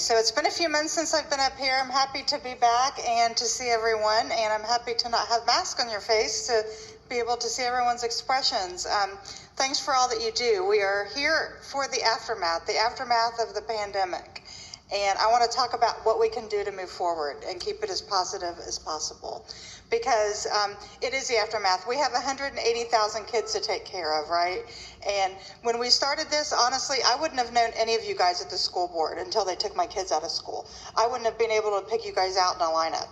So it's been a few months since I've been up here. I'm happy to be back and to see everyone, and I'm happy to not have masks on your face to be able to see everyone's expressions. Thanks for all that you do. We are here for the aftermath of the pandemic. And I want to talk about what we can do to move forward and keep it as positive as possible. Because it is the aftermath. We have 180,000 kids to take care of, right? And when we started this, honestly, I wouldn't have known any of you guys at the school board until they took my kids out of school. I wouldn't have been able to pick you guys out in a lineup.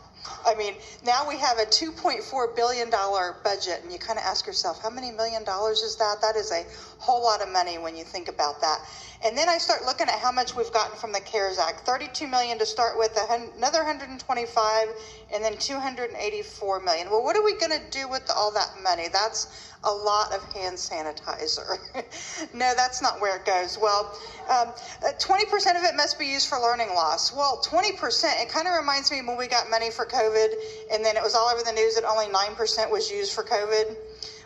I mean, now we have a $2.4 billion budget, and you kind of ask yourself, how many $1 million is that? That is a whole lot of money when you think about that. And then I start looking at how much we've gotten from the CARES Act. $32 million to start with, another 125, and then $284 million. Well, what are we going to do with all that money? That's a lot of hand sanitizer. No, that's not where it goes. Well, 20% of it must be used for learning loss. Well, 20%, it kind of reminds me when we got money for COVID, and then it was all over the news that only 9% was used for COVID.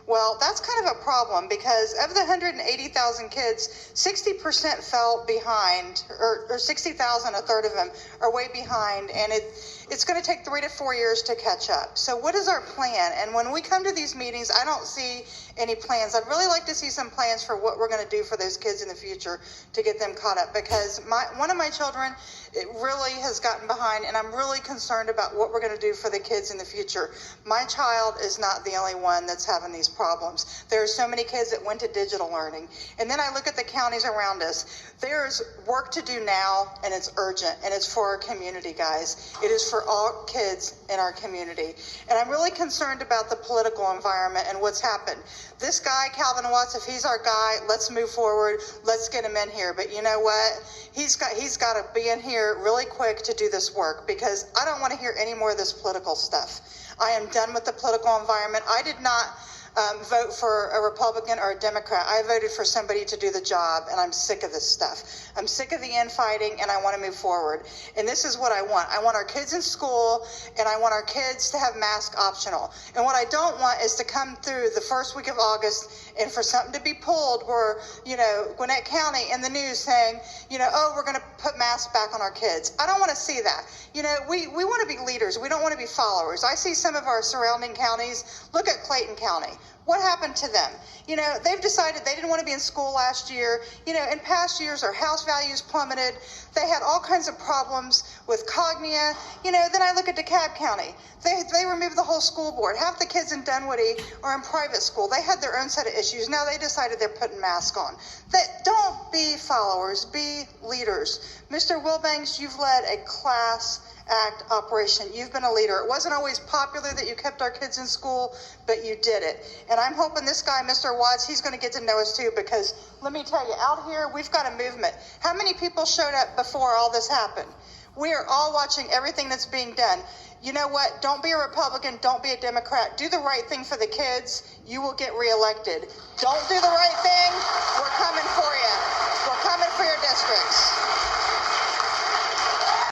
Well, that's kind of a problem because of the 180,000 kids, 60% fell behind, or 60,000, a third of them, are way behind, and it's going to take 3 to 4 years to catch up. So what is our plan? And when we come to these meetings, I don't see any plans. I'd really like to see some plans for what we're going to do for those kids in the future to get them caught up, because one of my children, it really has gotten behind, and I'm really concerned about what we're going to do for the kids in the future. My child is not the only one that's having these problems. There are so many kids that went to digital learning. And then I look at the counties around us. There's work to do now, and it's urgent, and it's for our community, guys. It is for all kids in our community. And I'm really concerned about the political environment and what's happened. This guy, Calvin Watts, if he's our guy, let's move forward. Let's get him in here. But you know what? He's got to be in here really quick to do this work, because I don't want to hear any more of this political stuff. I am done with the political environment. I did not vote for a Republican or a Democrat. I voted for somebody to do the job, and I'm sick of this stuff. I'm sick of the infighting, and I want to move forward. And this is what I want. I want our kids in school, and I want our kids to have mask optional. And what I don't want is to come through the first week of August and for something to be pulled where, Gwinnett County in the news saying, oh, we're going to put masks back on our kids. I don't want to see that. We want to be leaders. We don't want to be followers. I see some of our surrounding counties. Look at Clayton County. What happened to them? They've decided they didn't want to be in school last year. In past years, their house values plummeted. They had all kinds of problems with cognia. Then I look at DeKalb County. They removed the whole school board. Half the kids in Dunwoody are in private school. They had their own set of issues. Now they decided they're putting masks on. Don't be followers, be leaders. Mr. Wilbanks, you've led a class act operation. You've been a leader. It wasn't always popular that you kept our kids in school, but you did it. And I'm hoping this guy, Mr. Watts, he's going to get to know us too, because let me tell you, out here, we've got a movement. How many people showed up before all this happened? We are all watching everything that's being done. You know what? Don't be a Republican. Don't be a Democrat. Do the right thing for the kids. You will get reelected. Don't do the right thing. We're coming for you. We're coming for your districts.